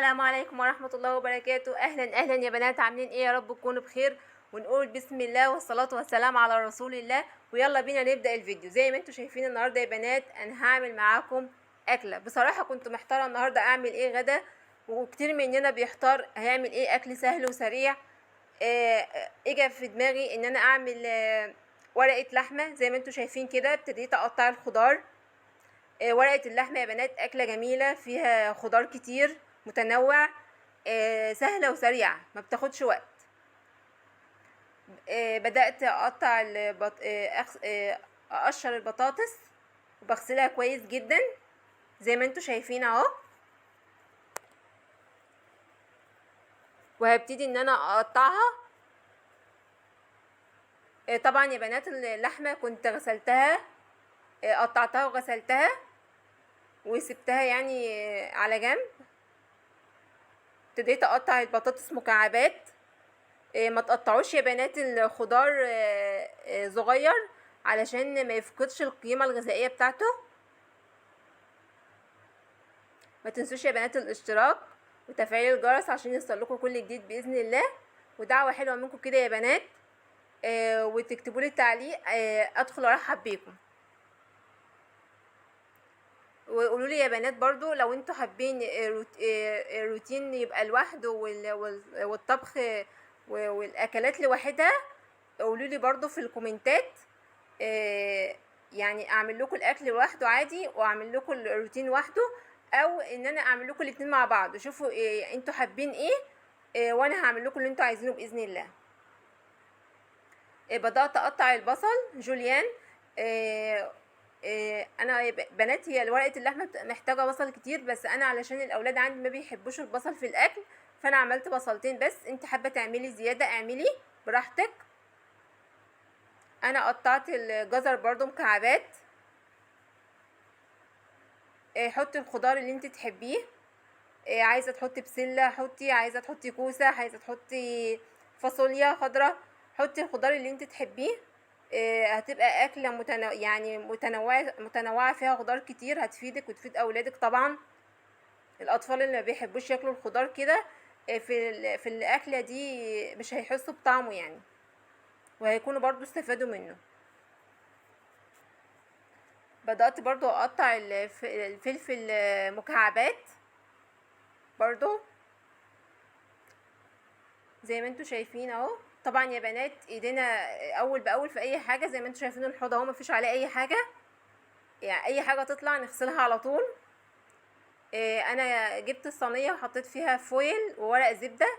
السلام عليكم ورحمة الله وبركاته. أهلا أهلا يا بنات، عاملين إيه؟ يا رب تكونوا بخير، ونقول بسم الله والصلاة والسلام على رسول الله. ويلا بينا نبدأ الفيديو. زي ما انتوا شايفين النهاردة يا بنات أنا هعمل معاكم أكلة. بصراحة كنت محتارة النهاردة أعمل إيه غدا، وكتير مننا بيحتار هيعمل إيه أكل سهل وسريع. إجا في دماغي إن أنا أعمل ورقة لحمة. زي ما انتوا شايفين كده ابتديت أقطع الخضار. ورقة اللحمة يا بنات أكلة جميلة فيها خضار كتير متنوع، سهلة وسريعة ما بتاخدش وقت. بدأت أقطع أقشر البطاطس وبغسلها كويس جدا زي ما انتوا شايفين اهو. وهبتدي ان انا اقطعها. طبعا يا بنات اللحمة كنت غسلتها، قطعتها وغسلتها وسبتها يعني على جنب. ابتديت اقطع البطاطس مكعبات. ما تقطعوش يا بنات الخضار صغير علشان ما يفقدش القيمة الغذائية بتاعته. ما تنسوش يا بنات الاشتراك وتفعيل الجرس عشان يوصلكوا كل جديد بإذن الله. ودعوة حلوة منكم كده يا بنات، وتكتبوا لي تعليق ادخل ارحب بيكم. وقولوا لي يا بنات برضو لو انتوا حابين الروتين يبقى لوحده والطبخ والاكلات لوحدها. قولوا لي برضو في الكومنتات، يعني اعمل لكم الاكل لوحده عادي واعمل لكم الروتين لوحده، او ان انا اعمل لكم الاتنين مع بعض. شوفوا انتوا حابين ايه، وانا هعمل لكم اللي انتوا عايزينه باذن الله. بدات اقطع البصل جوليان. انا بنات هي ورقه اللحمه محتاجه بصل كتير، بس انا علشان الاولاد عندي ما بيحبوش البصل في الاكل فانا عملت بصلتين بس. انت حابه تعملي زياده اعملي براحتك. انا قطعت الجزر برضو مكعبات. حطي الخضار اللي انت تحبيه. عايزه تحطي بسله حطي، عايزه تحطي كوسه، عايزه تحطي فاصوليا خضراء، حطي الخضار اللي انت تحبيه. هتبقى اكله يعني متنوعه فيها خضار كتير، هتفيدك وتفيد اولادك طبعا. الاطفال اللي ما بيحبوش ياكلوا الخضار كده في الاكله دي مش هيحسوا بطعمه يعني، وهيكونوا برضو استفادوا منه. بدأت برضو اقطع الفلفل مكعبات برضو زي ما انتوا شايفين اهو. طبعا يا بنات ايدينا اول باول في اي حاجه. زي ما انتوا شايفين الحوض اهو مفيش عليه اي حاجه، يعني اي حاجه تطلع نغسلها على طول. انا جبت الصينيه وحطيت فيها فويل وورق زبده،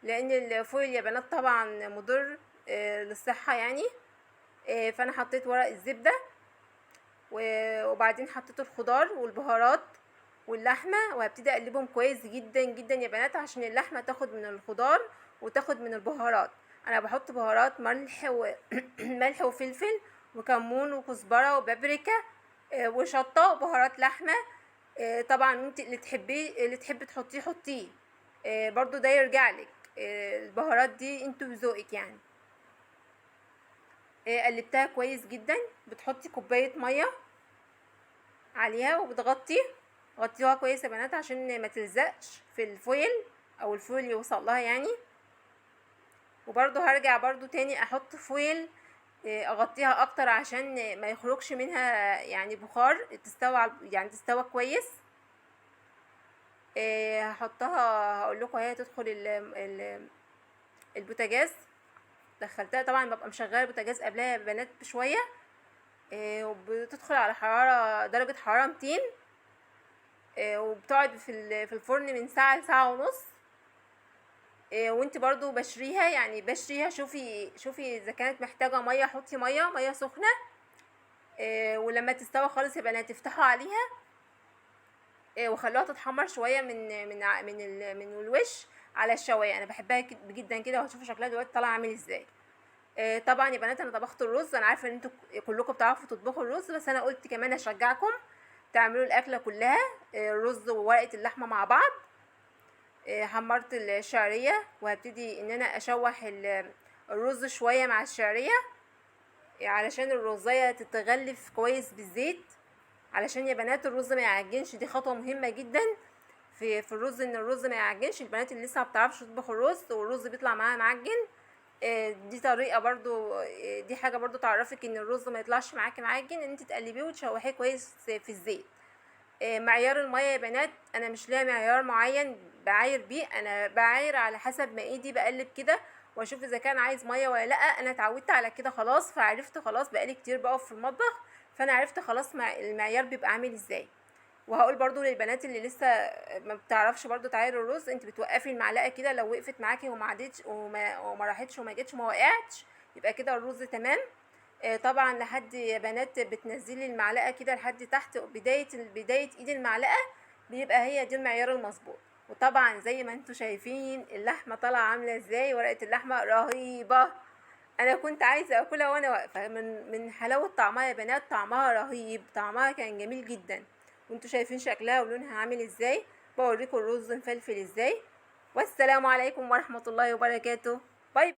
لان الفويل يا بنات طبعا مضر للصحه يعني. فانا حطيت ورق الزبده وبعدين حطيت الخضار والبهارات واللحمه، وهبتدي اقلبهم كويس جدا جدا يا بنات عشان اللحمه تاخد من الخضار وتاخد من البهارات. انا بحط بهارات ملح ملح وفلفل وكمون وكزبره وبابريكا وشطه وبهارات لحمه. طبعا انت اللي تحبي تحطيه حطيه، برضو ده يرجعلك. البهارات دي انتوا بذوقك يعني. قلبتها كويس جدا. بتحطي كوبايه ميه عليها غطيها كويس يا بنات عشان ما تلزقش في الفويل او الفويل يوصل لها يعني. وبرضو هرجع برضو تاني احط فويل اغطيها اكتر عشان ما يخرجش منها يعني بخار، تستوى كويس. هحطها هقول لكم هي تدخل البوتاجاز. دخلتها طبعا ببقى مشغله البوتاجاز قبلها يا بنات بشويه، وبتدخل على درجه حراره 200. وبتقعد في الفرن من ساعه لساعه ونص. وانت برضو بشريها شوفي اذا كانت محتاجه ميه حطي ميه سخنه. ولما تستوي خالص يا بنات تفتحوا عليها وخلوها تتحمر شويه من الوش على الشوايه. انا بحبها جدا كده، وهتشوفوا شكلها دلوقتي طالع عامل ازاي. طبعا يا بنات انا طبخت الرز. انا عارفه ان انتوا كلكم بتعرفوا تطبخوا الرز، بس انا قلت كمان اشجعكم تعملوا الاكله كلها، الرز وورقه اللحمه مع بعض. حمرت الشعريه وهبتدي ان انا اشوح الرز شويه مع الشعريه علشان الرزايه تتغلف كويس بالزيت، علشان يا بنات الرز ما يعجنش. دي خطوه مهمه جدا في الرز ان الرز ما يعجنش. البنات اللي لسه ما بتعرفش تطبخ الرز والرز بيطلع معاها معجن، دي طريقه برضو، دي حاجه برضو تعرفك ان الرز ما يطلعش معاكي معجن، ان انت تقلبيه وتشوحيه كويس في الزيت. معيار الميه يا بنات انا مش ليا معيار معين بعاير بيه، انا بعاير على حسب ما ايدي بقلب كده واشوف اذا كان عايز ميه ولا لا. انا اتعودت على كده خلاص، فعرفت خلاص، بقالي كتير بقف في المطبخ، فانا عرفت خلاص المعيار بيبقى عامل ازاي. وهقول برضو للبنات اللي لسه ما بتعرفش برضو تعاير الرز، انت بتوقفي المعلقه كده، لو وقفت معاكي وما عدتش وما راحتش وما جتش وما وقعتش يبقى كده الرز تمام. طبعا لحد يا بنات بتنزلي المعلقه كده لحد تحت بدايه ايد المعلقه، بيبقى هي دي المعيار المظبوط. وطبعا زي ما انتوا شايفين اللحمه طالعه عامله ازاي، ورقه اللحمه رهيبه، انا كنت عايزه اكلها وانا واقفه من حلاوه طعمها يا بنات، طعمها رهيب، طعمها كان جميل جدا. وانتوا شايفين شكلها ولونها عامل ازاي. بوريكم الرز مفلفل ازاي. والسلام عليكم ورحمه الله وبركاته. باي.